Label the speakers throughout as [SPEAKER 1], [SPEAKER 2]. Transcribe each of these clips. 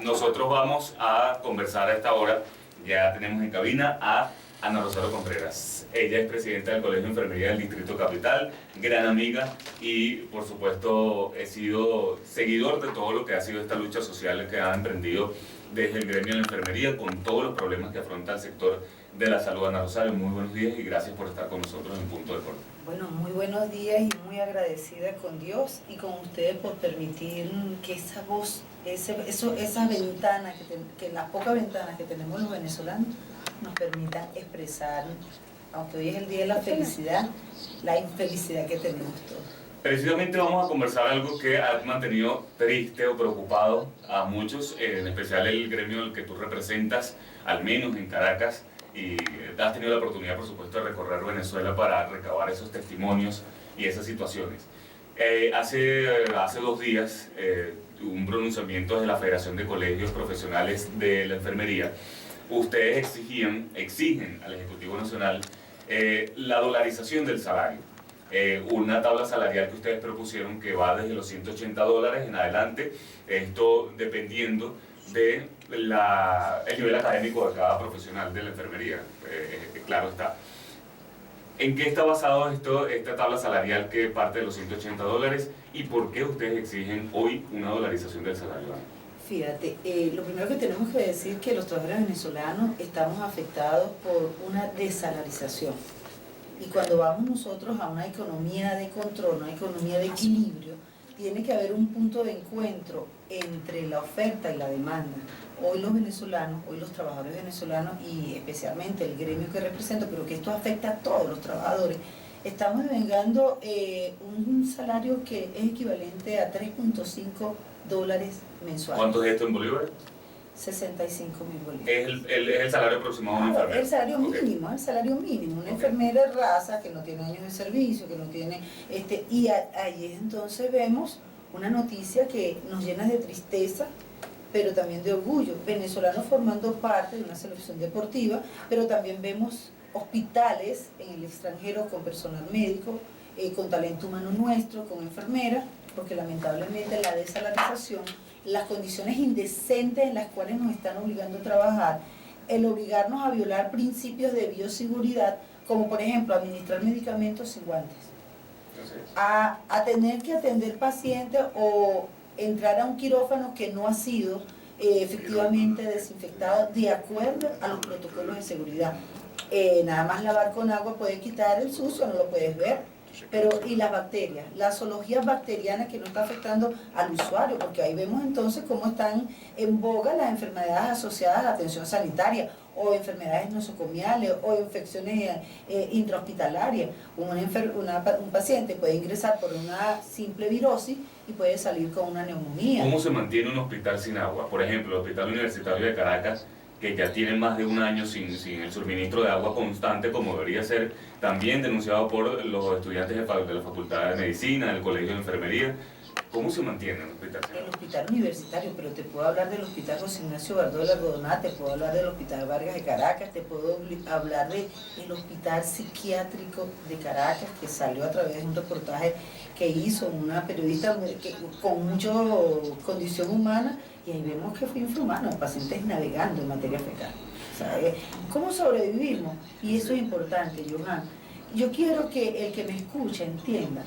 [SPEAKER 1] Nosotros vamos a conversar a esta hora. Ya tenemos en cabina a Ana Rosario Contreras. Ella es presidenta del Colegio de Enfermería del Distrito Capital, gran amiga y, por supuesto, he sido seguidor de todo lo que ha sido esta lucha social que ha emprendido desde el gremio de la enfermería con todos los problemas que afronta el sector de la salud. Ana Rosario, muy buenos días y gracias por estar con nosotros en Punto de Corte.
[SPEAKER 2] Bueno, muy buenos días y muy agradecida con Dios y con ustedes por permitir que esa voz, esa ventana, que las pocas ventanas que tenemos los venezolanos nos permitan expresar, aunque hoy es el día de la felicidad, la infelicidad que tenemos todos.
[SPEAKER 1] Precisamente vamos a conversar algo que ha mantenido triste o preocupado a muchos, en especial el gremio al que tú representas, al menos en Caracas, y has tenido la oportunidad, por supuesto, de recorrer Venezuela para recabar esos testimonios y esas situaciones. Hace 2 días, un pronunciamiento de la Federación de Colegios Profesionales de la Enfermería. Ustedes exigen al Ejecutivo Nacional la dolarización del salario. Una tabla salarial que ustedes propusieron que va desde los $180 en adelante, esto dependiendo del nivel académico de cada profesional de la enfermería, claro está. ¿En qué está basado esta tabla salarial que parte de los $180 y por qué ustedes exigen hoy una dolarización del salario?
[SPEAKER 2] Fíjate, lo primero que tenemos que decir es que los trabajadores venezolanos estamos afectados por una desalarización. Y cuando vamos nosotros a una economía de control, una economía de equilibrio, tiene que haber un punto de encuentro entre la oferta y la demanda. Hoy los venezolanos, hoy los trabajadores venezolanos y especialmente el gremio que represento, pero que esto afecta a todos los trabajadores, estamos devengando un salario que es equivalente a $3.5 mensuales.
[SPEAKER 1] ¿Cuánto es esto en bolívares?
[SPEAKER 2] 65.000 bolívares.
[SPEAKER 1] Es el salario aproximado de una enfermera.
[SPEAKER 2] El salario mínimo,
[SPEAKER 1] okay.
[SPEAKER 2] El salario mínimo. Una enfermera de raza que no tiene años de servicio, que no tiene... y ahí entonces vemos una noticia que nos llena de tristeza, pero también de orgullo. Venezolanos formando parte de una selección deportiva, pero también vemos hospitales en el extranjero con personal médico, con talento humano nuestro, con enfermeras, porque lamentablemente la desalarización, las condiciones indecentes en las cuales nos están obligando a trabajar, el obligarnos a violar principios de bioseguridad, como por ejemplo administrar medicamentos sin guantes, a tener que atender pacientes o entrar a un quirófano que no ha sido efectivamente desinfectado de acuerdo a los protocolos de seguridad. Nada más lavar con agua puede quitar el sucio, no lo puedes ver. Pero y las bacterias, la zoología bacteriana que no está afectando al usuario, porque ahí vemos entonces cómo están en boga las enfermedades asociadas a la atención sanitaria, o enfermedades nosocomiales, o infecciones intrahospitalarias. Un paciente puede ingresar por una simple virosis y puede salir con una neumonía.
[SPEAKER 1] ¿Cómo se mantiene un hospital sin agua? Por ejemplo, el Hospital Universitario de Caracas, que ya tienen más de 1 año sin el suministro de agua constante, como debería ser, también denunciado por los estudiantes de la Facultad de Medicina, del Colegio de Enfermería. ¿Cómo se mantiene el hospital?
[SPEAKER 2] El hospital universitario, pero te puedo hablar del Hospital José Ignacio Bardó de la Algodoná, te puedo hablar del Hospital Vargas de Caracas, te puedo hablar del Hospital Psiquiátrico de Caracas, que salió a través de un reportaje que hizo una periodista con mucha condición humana, y ahí vemos que fue infrahumano, pacientes navegando en materia fecal. ¿Sabe? ¿Cómo sobrevivimos? Y eso es importante, Johan. Yo quiero que el que me escuche entienda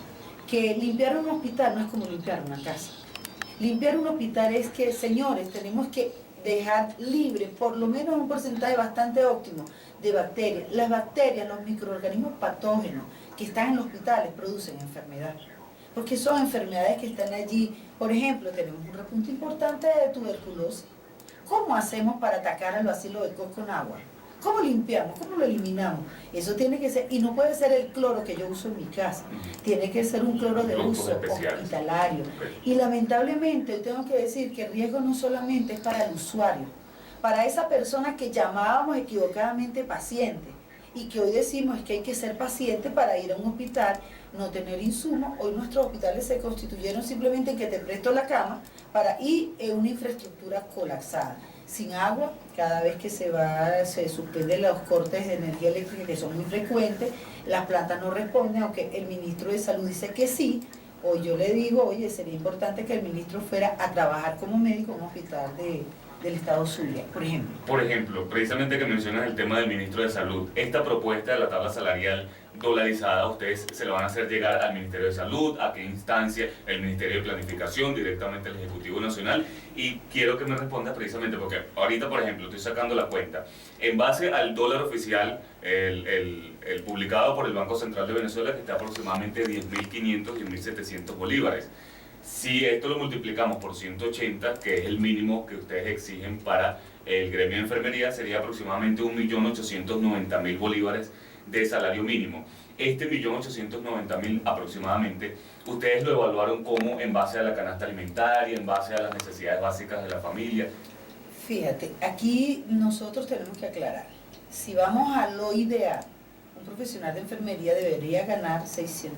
[SPEAKER 2] que limpiar un hospital no es como limpiar una casa. Limpiar un hospital es que, señores, tenemos que dejar libre por lo menos un porcentaje bastante óptimo de bacterias. Las bacterias, los microorganismos patógenos que están en los hospitales producen enfermedad, porque son enfermedades que están allí. Por ejemplo, tenemos un repunte importante de tuberculosis. ¿Cómo hacemos para atacar al bacilo de Koch con agua? ¿Cómo limpiamos? ¿Cómo lo eliminamos? Eso tiene que ser, y no puede ser el cloro que yo uso en mi casa, tiene que ser un cloro de uso hospitalario. Y lamentablemente tengo que decir que el riesgo no solamente es para el usuario, para esa persona que llamábamos equivocadamente paciente, y que hoy decimos es que hay que ser paciente para ir a un hospital, no tener insumos. Hoy nuestros hospitales se constituyeron simplemente en que te presto la cama para ir en una infraestructura colapsada, sin agua. Cada vez que se suspenden los cortes de energía eléctrica, que son muy frecuentes, las plantas no responden, aunque el ministro de Salud dice que sí. Hoy yo le digo, oye, sería importante que el ministro fuera a trabajar como médico en un hospital del Estado Zulia, por ejemplo.
[SPEAKER 1] Por ejemplo, precisamente que mencionas el tema del ministro de Salud, esta propuesta de la tabla salarial dolarizada, ustedes se lo van a hacer llegar al Ministerio de Salud, a qué instancia, el Ministerio de Planificación, directamente al Ejecutivo Nacional, y quiero que me respondas precisamente porque ahorita, por ejemplo, estoy sacando la cuenta, en base al dólar oficial, el publicado por el Banco Central de Venezuela, que está aproximadamente 10.500, 10.700 bolívares. Si esto lo multiplicamos por 180, que es el mínimo que ustedes exigen para el gremio de enfermería, sería aproximadamente 1.890.000 bolívares de salario mínimo. Este 1.890.000 aproximadamente, ustedes lo evaluaron como en base a la canasta alimentaria, en base a las necesidades básicas de la familia.
[SPEAKER 2] Fíjate, aquí nosotros tenemos que aclarar, si vamos a lo ideal, un profesional de enfermería debería ganar $600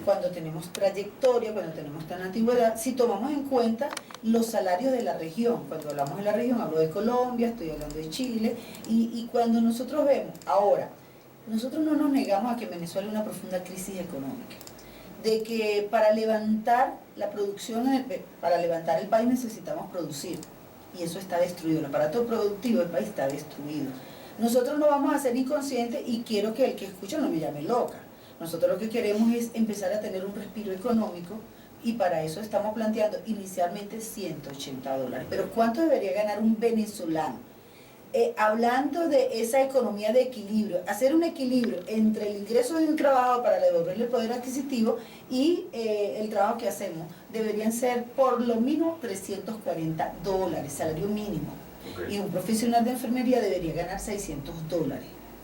[SPEAKER 2] cuando tenemos trayectoria, cuando tenemos tan antigüedad, si tomamos en cuenta los salarios de la región. Cuando hablamos de la región, hablo de Colombia, estoy hablando de Chile, y cuando nosotros vemos, ahora, nosotros no nos negamos a que Venezuela es una profunda crisis económica, de que para levantar la producción, para levantar el país necesitamos producir, y eso está destruido, el aparato productivo del país está destruido. Nosotros no vamos a ser inconscientes y quiero que el que escucha no me llame loca. Nosotros lo que queremos es empezar a tener un respiro económico y para eso estamos planteando inicialmente $180. Pero ¿cuánto debería ganar un venezolano? Hablando de esa economía de equilibrio, hacer un equilibrio entre el ingreso de un trabajo para devolverle el poder adquisitivo y el trabajo que hacemos, deberían ser por lo mínimo $340, salario mínimo. Okay. Y un profesional de enfermería debería ganar $600.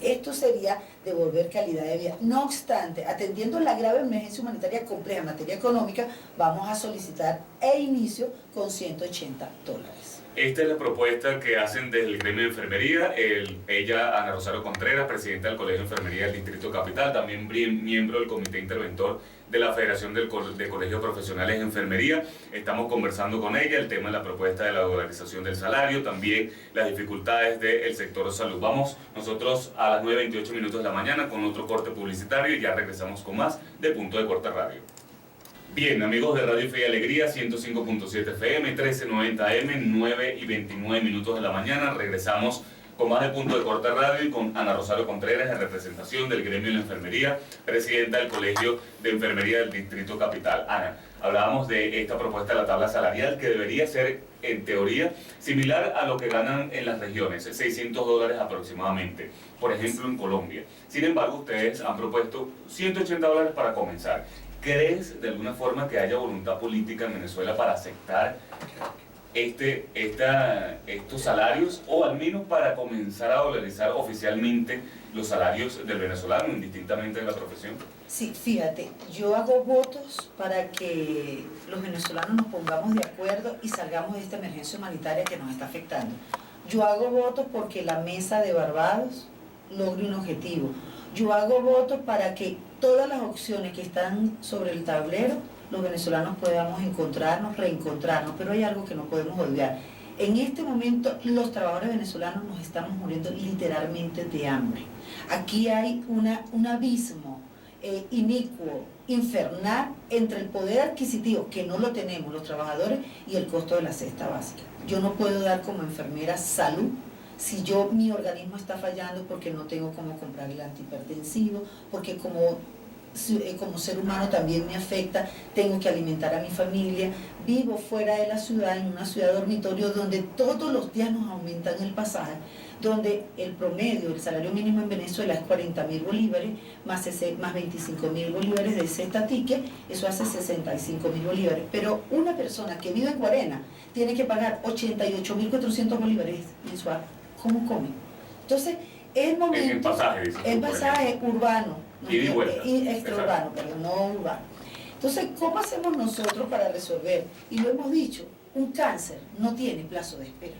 [SPEAKER 2] Esto sería devolver calidad de vida. No obstante, atendiendo la grave emergencia humanitaria compleja en materia económica, vamos a solicitar inicio con $180.
[SPEAKER 1] Esta es la propuesta que hacen desde el gremio de enfermería. Ella, Ana Rosario Contreras, presidenta del Colegio de Enfermería del Distrito Capital, también miembro del Comité Interventor de la Federación de Colegios Profesionales de Enfermería. Estamos conversando con ella el tema de la propuesta de la dolarización del salario, también las dificultades del sector salud. Vamos nosotros a las 9:28 minutos de la mañana con otro corte publicitario y ya regresamos con más de Punto de Corte Radio. Bien, amigos de Radio Fe y Alegría, 105.7 FM, 1390 AM, 9:29 minutos de la mañana. Regresamos con más de Punto de Corte Radio y con Ana Rosario Contreras en representación del gremio de la enfermería, presidenta del Colegio de Enfermería del Distrito Capital. Ana, hablábamos de esta propuesta de la tabla salarial que debería ser, en teoría, similar a lo que ganan en las regiones, $600 aproximadamente, por ejemplo en Colombia. Sin embargo, ustedes han propuesto $180 para comenzar. ¿Crees de alguna forma que haya voluntad política en Venezuela para aceptar estos salarios o al menos para comenzar a dolarizar oficialmente los salarios del venezolano, indistintamente de la profesión?
[SPEAKER 2] Sí, fíjate, yo hago votos para que los venezolanos nos pongamos de acuerdo y salgamos de esta emergencia humanitaria que nos está afectando. Yo hago votos porque la mesa de Barbados logre un objetivo. Yo hago votos para que todas las opciones que están sobre el tablero, los venezolanos podamos encontrarnos, reencontrarnos, pero hay algo que no podemos olvidar. En este momento los trabajadores venezolanos nos estamos muriendo literalmente de hambre. Aquí hay un abismo inicuo, infernal, entre el poder adquisitivo, que no lo tenemos los trabajadores, y el costo de la cesta básica. Yo no puedo dar como enfermera salud si mi organismo está fallando porque no tengo cómo comprar el antihipertensivo, porque como ser humano también me afecta, tengo que alimentar a mi familia, vivo fuera de la ciudad, en una ciudad dormitorio donde todos los días nos aumentan el pasaje, donde el promedio, el salario mínimo en Venezuela es 40.000 bolívares, más 25.000 bolívares de cesta ticket, eso hace 65.000 bolívares, pero una persona que vive en Guarena tiene que pagar 88.400 bolívares mensual. ¿Cómo come? Entonces, el momento... En pasaje urbano. Y extraurbano, pero no urbano. Entonces, ¿cómo hacemos nosotros para resolver? Y lo hemos dicho, un cáncer no tiene plazo de espera.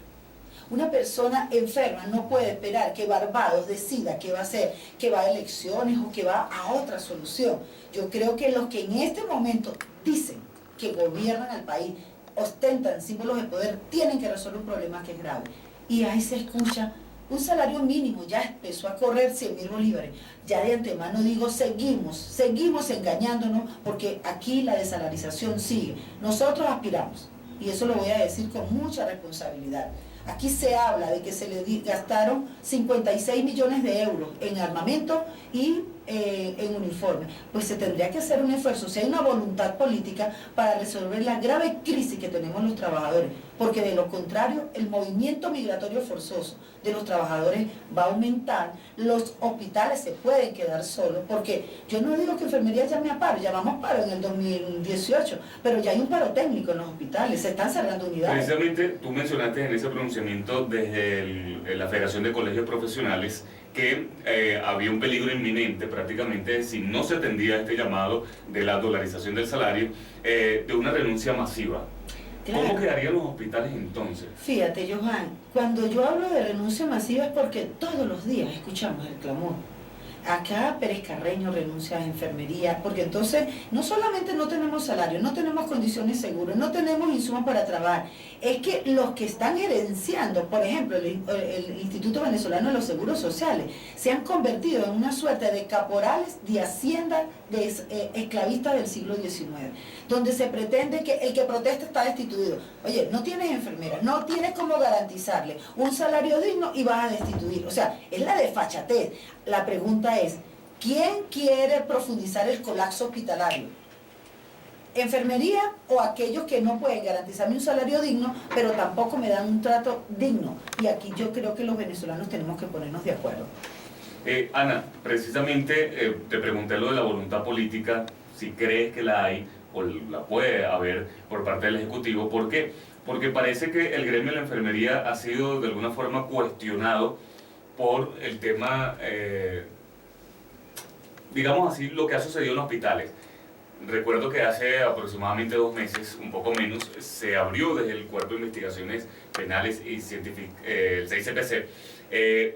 [SPEAKER 2] Una persona enferma no puede esperar que Barbados decida qué va a hacer, que va a elecciones o que va a otra solución. Yo creo que los que en este momento dicen que gobiernan al país, ostentan símbolos de poder, tienen que resolver un problema que es grave. Y ahí se escucha un salario mínimo, ya empezó a correr 100.000 bolívares. Ya de antemano digo, seguimos engañándonos, porque aquí la desalarización sigue. Nosotros aspiramos y eso lo voy a decir con mucha responsabilidad. Aquí se habla de que se le gastaron 56 millones de euros en armamento y en uniforme. Pues se tendría que hacer un esfuerzo, si hay una voluntad política para resolver la grave crisis que tenemos los trabajadores, porque de lo contrario el movimiento migratorio forzoso de los trabajadores va a aumentar, los hospitales se pueden quedar solos, porque yo no digo que enfermería llame a paro, llamamos paro en el 2018, pero ya hay un paro técnico en los hospitales, se están cerrando unidades.
[SPEAKER 1] Precisamente tú mencionaste en ese pronunciamiento desde la Federación de Colegios Profesionales que había un peligro inminente prácticamente si no se atendía este llamado de la dolarización del salario, de una renuncia masiva. Claro. ¿Cómo quedarían los hospitales entonces?
[SPEAKER 2] Fíjate, Johan, cuando yo hablo de renuncia masiva es porque todos los días escuchamos el clamor. Acá Pérez Carreño renuncia a enfermería, porque entonces no solamente no tenemos salario, no tenemos condiciones seguras, no tenemos insumos para trabajar, es que los que están gerenciando, por ejemplo, el Instituto Venezolano de los Seguros Sociales, se han convertido en una suerte de caporales de hacienda de esclavistas del siglo XIX, donde se pretende que el que protesta está destituido. Oye, no tienes enfermera, no tienes cómo garantizarle un salario digno y vas a destituir. O sea, es la desfachatez. La pregunta es, ¿quién quiere profundizar el colapso hospitalario? ¿Enfermería o aquellos que no pueden garantizarme un salario digno, pero tampoco me dan un trato digno? Y aquí yo creo que los venezolanos tenemos que ponernos de acuerdo.
[SPEAKER 1] Ana, precisamente te pregunté lo de la voluntad política, si crees que la hay o la puede haber por parte del Ejecutivo. ¿Por qué? Porque parece que el gremio de la enfermería ha sido de alguna forma cuestionado por el tema, digamos así, lo que ha sucedido en hospitales. Recuerdo que hace aproximadamente 2 meses, un poco menos, se abrió desde el Cuerpo de Investigaciones Penales y Científicas, el 6CPC,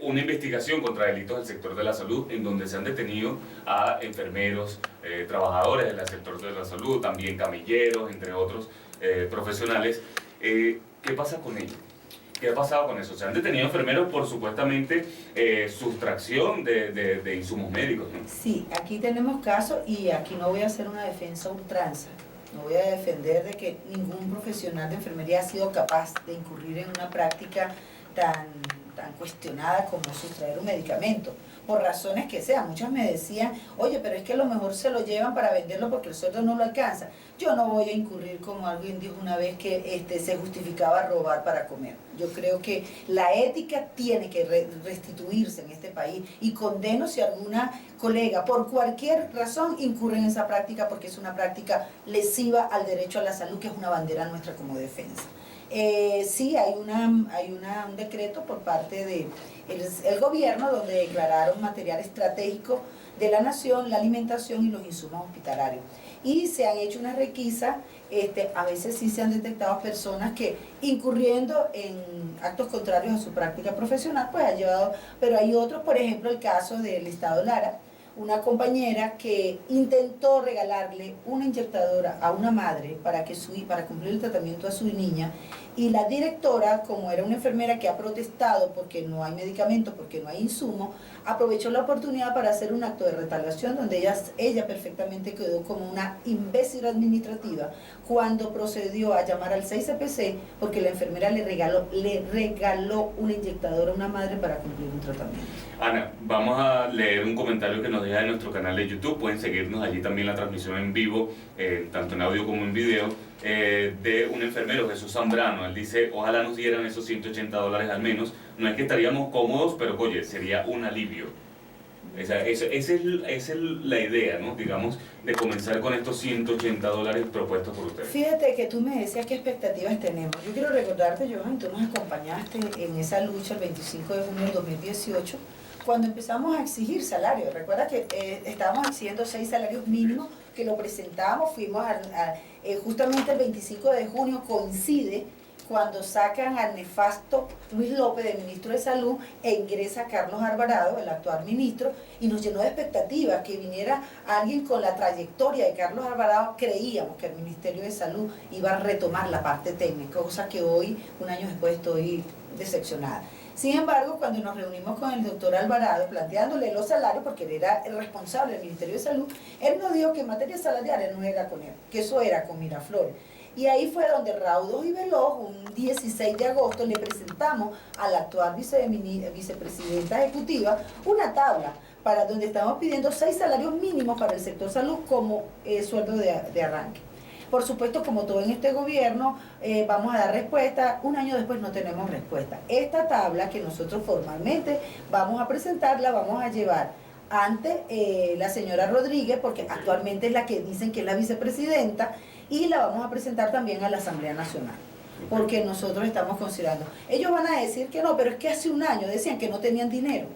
[SPEAKER 1] una investigación contra delitos del sector de la salud, en donde se han detenido a enfermeros, trabajadores del sector de la salud, también camilleros, entre otros profesionales. ¿Qué pasa con ellos? ¿Qué ha pasado con eso? Se han detenido enfermeros por supuestamente sustracción de insumos médicos, ¿no?
[SPEAKER 2] Sí, aquí tenemos casos y aquí no voy a hacer una defensa ultranza. No voy a defender de que ningún profesional de enfermería ha sido capaz de incurrir en una práctica tan cuestionada como sustraer un medicamento, por razones que sean. Muchos me decían, oye, pero es que a lo mejor se lo llevan para venderlo porque el sueldo no lo alcanza. Yo no voy a incurrir, como alguien dijo una vez, que se justificaba robar para comer. Yo creo que la ética tiene que restituirse en este país y condeno si alguna colega, por cualquier razón, incurre en esa práctica porque es una práctica lesiva al derecho a la salud, que es una bandera nuestra como defensa. Sí, hay un decreto por parte del gobierno donde declararon material estratégico de la nación, la alimentación y los insumos hospitalarios. Y se han hecho unas requisas, a veces sí se han detectado personas que incurriendo en actos contrarios a su práctica profesional, pues ha llevado, pero hay otros, por ejemplo el caso del Estado Lara, una compañera que intentó regalarle una inyectadora a una madre para cumplir el tratamiento a su niña, y la directora, como era una enfermera que ha protestado porque no hay medicamento, porque no hay insumo, aprovechó la oportunidad para hacer un acto de retaliación donde ella perfectamente quedó como una imbécil administrativa cuando procedió a llamar al 6CPC porque la enfermera le regaló una inyectadora a una madre para cumplir un tratamiento.
[SPEAKER 1] Ana, vamos a leer un comentario que nos deja en nuestro canal de YouTube. Pueden seguirnos allí también la transmisión en vivo, tanto en audio como en video, de un enfermero, Jesús Zambrano. Él dice, ojalá nos dieran esos $180 al menos. No es que estaríamos cómodos, pero oye, sería un alivio. Esa es la idea, ¿no? Digamos, de comenzar con estos $180 propuestos por ustedes.
[SPEAKER 2] Fíjate que tú me decías qué expectativas tenemos. Yo quiero recordarte, Johan, tú nos acompañaste en esa lucha el 25 de junio del 2018, cuando empezamos a exigir salarios. Recuerda que estábamos exigiendo 6 salarios mínimos, que lo presentamos, fuimos justamente el 25 de junio coincide cuando sacan al nefasto Luis López de ministro de Salud e ingresa Carlos Alvarado, el actual ministro, y nos llenó de expectativas que viniera alguien con la trayectoria de Carlos Alvarado. Creíamos que el Ministerio de Salud iba a retomar la parte técnica, cosa que hoy, un año después, estoy decepcionada. Sin embargo, cuando nos reunimos con el doctor Alvarado, planteándole los salarios, porque él era el responsable del Ministerio de Salud, él nos dijo que en materia salarial no era con él, que eso era con Miraflores. Y ahí fue donde raudos y veloz, un 16 de agosto, le presentamos a la actual vicepresidenta ejecutiva una tabla para donde estamos pidiendo 6 salarios mínimos para el sector salud como sueldo de arranque. Por supuesto, como todo en este gobierno, vamos a dar respuesta. Un año después no tenemos respuesta. Esta tabla que nosotros formalmente vamos a presentarla, vamos a llevar ante la señora Rodríguez, porque actualmente es la que dicen que es la vicepresidenta, y la vamos a presentar también a la Asamblea Nacional, porque nosotros estamos considerando. Ellos van a decir que no, pero es que hace un año decían que no tenían dinero.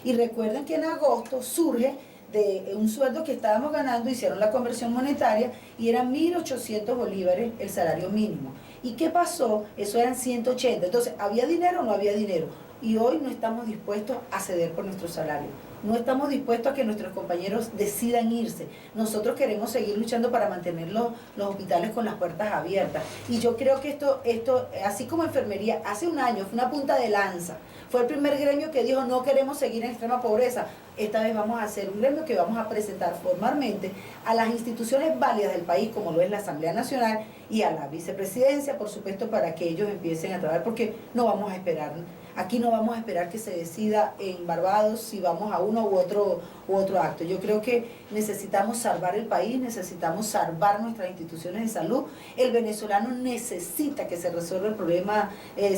[SPEAKER 2] Y recuerden que en agosto surge de un sueldo que estábamos ganando, hicieron la conversión monetaria y eran 1.800 bolívares el salario mínimo. ¿Y qué pasó? Eso eran 180. Entonces, ¿había dinero o no había dinero? Y hoy no estamos dispuestos a ceder por nuestro salario. No estamos dispuestos a que nuestros compañeros decidan irse. Nosotros queremos seguir luchando para mantener los hospitales con las puertas abiertas. Y yo creo que esto, así como enfermería, hace un año fue una punta de lanza. Fue el primer gremio que dijo no queremos seguir en extrema pobreza. Esta vez vamos a hacer un gremio que vamos a presentar formalmente a las instituciones válidas del país, como lo es la Asamblea Nacional y a la vicepresidencia, por supuesto, para que ellos empiecen a trabajar, porque no vamos a esperar. Aquí no vamos a esperar que se decida en Barbados si vamos a uno u otro acto. Yo creo que necesitamos salvar el país, necesitamos salvar nuestras instituciones de salud. El venezolano necesita que se resuelva el problema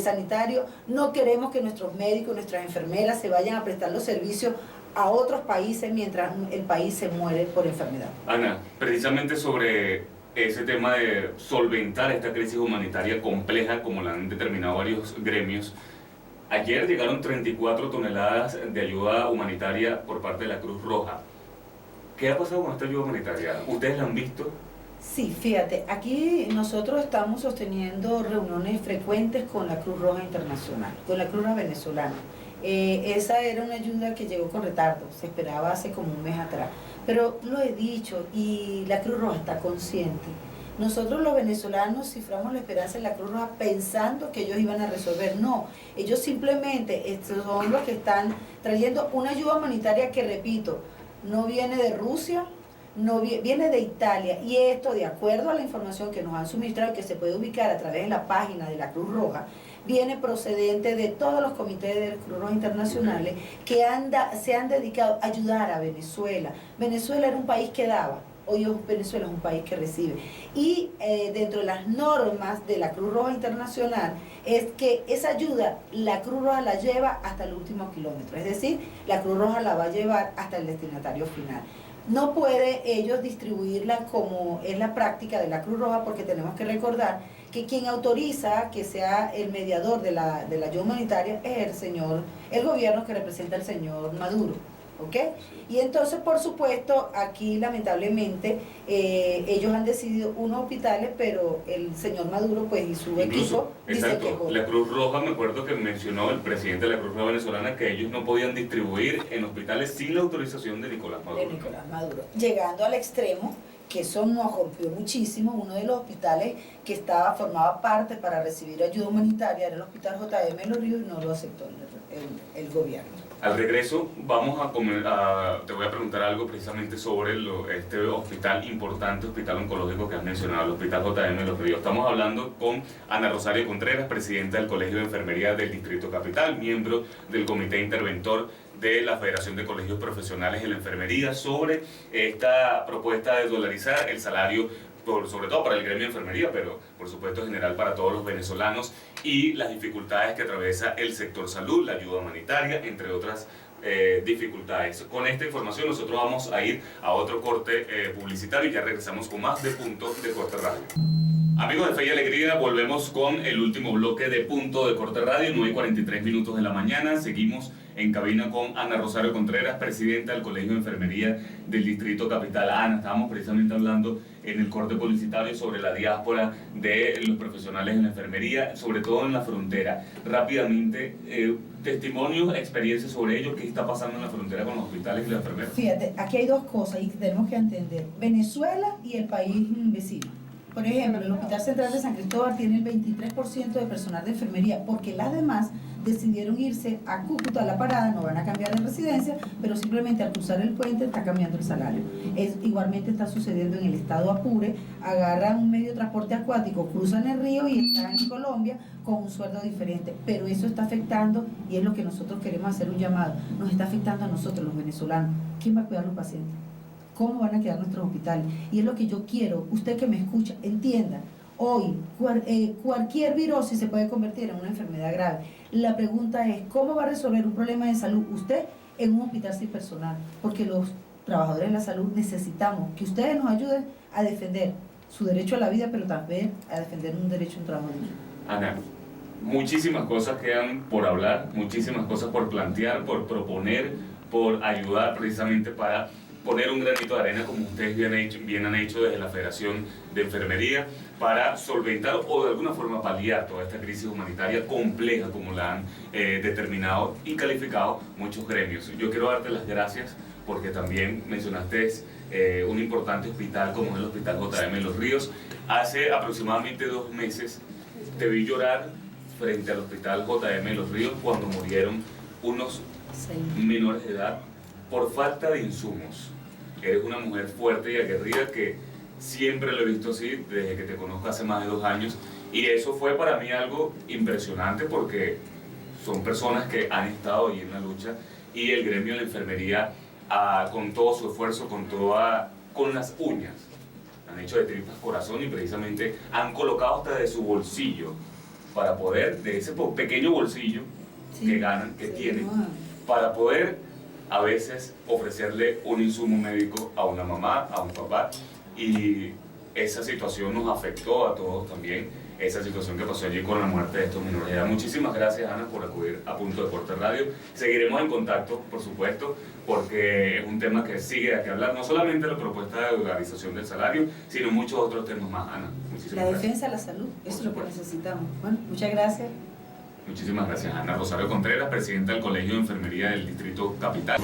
[SPEAKER 2] sanitario. No queremos que nuestros médicos, nuestras enfermeras se vayan a prestar los servicios a otros países mientras el país se muere por enfermedad.
[SPEAKER 1] Ana, precisamente sobre ese tema de solventar esta crisis humanitaria compleja, como la han determinado varios gremios, ayer llegaron 34 toneladas de ayuda humanitaria por parte de la Cruz Roja. ¿Qué ha pasado con esta ayuda humanitaria? ¿Ustedes la han visto?
[SPEAKER 2] Sí, fíjate, aquí nosotros estamos sosteniendo reuniones frecuentes con la Cruz Roja Internacional, con la Cruz Roja Venezolana. Esa era una ayuda que llegó con retardo, se esperaba hace como un mes atrás. Pero lo he dicho y la Cruz Roja está consciente. Nosotros los venezolanos ciframos la esperanza en la Cruz Roja pensando que ellos iban a resolver. No, ellos simplemente son los que están trayendo una ayuda humanitaria que, repito, no viene de Rusia, no viene de Italia, y esto, de acuerdo a la información que nos han suministrado, que se puede ubicar a través de la página de la Cruz Roja, viene procedente de todos los comités de Cruz Roja internacionales que se han dedicado a ayudar a Venezuela. Venezuela era un país que daba. Hoy Venezuela es un país que recibe. Y dentro de las normas de la Cruz Roja Internacional es que esa ayuda, la Cruz Roja la lleva hasta el último kilómetro. Es decir, la Cruz Roja la va a llevar hasta el destinatario final. No puede ellos distribuirla como es la práctica de la Cruz Roja, porque tenemos que recordar que quien autoriza que sea el mediador de la ayuda humanitaria es el gobierno que representa al señor Maduro. ¿Ok? Y entonces, por supuesto, aquí lamentablemente ellos han decidido unos hospitales, pero el señor Maduro pues y su equipo dice que
[SPEAKER 1] la Cruz Roja, me acuerdo que mencionó el presidente de la Cruz Roja venezolana que ellos no podían distribuir en hospitales sin la autorización de Nicolás Maduro.
[SPEAKER 2] Llegando al extremo que eso nos golpeó muchísimo. Uno de los hospitales que formaba parte para recibir ayuda humanitaria era el Hospital JM Los Ríos, y no lo aceptó el gobierno.
[SPEAKER 1] Al regreso te voy a preguntar algo precisamente sobre este hospital importante, hospital oncológico que has mencionado, el Hospital JM Los Ríos. Estamos hablando con Ana Rosario Contreras, presidenta del Colegio de Enfermería del Distrito Capital, miembro del Comité Interventor de la Federación de Colegios Profesionales de la Enfermería, sobre esta propuesta de dolarizar el salario, sobre todo para el gremio de enfermería, pero por supuesto en general para todos los venezolanos, y las dificultades que atraviesa el sector salud, la ayuda humanitaria, entre otras dificultades. Con esta información nosotros vamos a ir a otro corte publicitario y ya regresamos con más de Punto de Corte Radio. Amigos de Fe y Alegría, volvemos con el último bloque de Punto de Corte Radio, 9:43 de la mañana. Seguimos en cabina con Ana Rosario Contreras, presidenta del Colegio de Enfermería del Distrito Capital. Ana, estábamos precisamente hablando en el corte publicitario sobre la diáspora de los profesionales en la enfermería, sobre todo en la frontera. Rápidamente, testimonios, experiencias sobre ello, qué está pasando en la frontera con los hospitales y las enfermeras.
[SPEAKER 2] Fíjate, aquí hay dos cosas y tenemos que entender: Venezuela y el país vecino. Por ejemplo, el Hospital Central de San Cristóbal tiene el 23% de personal de enfermería, porque las demás decidieron irse a Cúcuta, a La Parada, no van a cambiar de residencia, pero simplemente al cruzar el puente está cambiando el salario. Igualmente está sucediendo en el estado Apure, agarran un medio de transporte acuático, cruzan el río y están en Colombia con un sueldo diferente, pero eso está afectando, y es lo que nosotros queremos hacer un llamado, nos está afectando a nosotros los venezolanos. ¿Quién va a cuidar a los pacientes? ¿Cómo van a quedar nuestros hospitales? Y es lo que yo quiero, usted que me escucha, entienda, hoy cualquier virosis se puede convertir en una enfermedad grave. La pregunta es, ¿cómo va a resolver un problema de salud usted en un hospital sin personal? Porque los trabajadores de la salud necesitamos que ustedes nos ayuden a defender su derecho a la vida, pero también a defender un derecho a un trabajo digno.
[SPEAKER 1] Ana, muchísimas cosas quedan por hablar, muchísimas cosas por plantear, por proponer, por ayudar precisamente para poner un granito de arena, como ustedes bien han hecho desde la Federación de Enfermería, para solventar o de alguna forma paliar toda esta crisis humanitaria compleja como la han determinado y calificado muchos gremios. Yo quiero darte las gracias porque también mencionaste un importante hospital como es el Hospital JM Los Ríos. Hace aproximadamente 2 meses te vi llorar frente al Hospital JM Los Ríos cuando murieron unos menores de edad por falta de insumos. Eres una mujer fuerte y aguerrida que siempre lo he visto así desde que te conozco hace más de 2 años, y eso fue para mí algo impresionante porque son personas que han estado ahí en la lucha, y el gremio de la enfermería con todo su esfuerzo, con las uñas, han hecho de tripas corazón y precisamente han colocado hasta de su bolsillo para poder, de ese pequeño bolsillo que ganan, que tienen, para poder a veces ofrecerle un insumo médico a una mamá, a un papá, y esa situación nos afectó a todos también, esa situación que pasó allí con la muerte de estos menores de edad. Muchísimas gracias, Ana, por acudir a Punto de Corte Radio. Seguiremos en contacto, por supuesto, porque es un tema que sigue a que hablar, no solamente la propuesta de dolarización del salario, sino muchos otros temas más, Ana. Muchísimas gracias.
[SPEAKER 2] Defensa de la salud, eso es lo que necesitamos. Bueno, muchas gracias.
[SPEAKER 1] Muchísimas gracias, Ana. Rosario Contreras, presidenta del Colegio de Enfermería del Distrito Capital.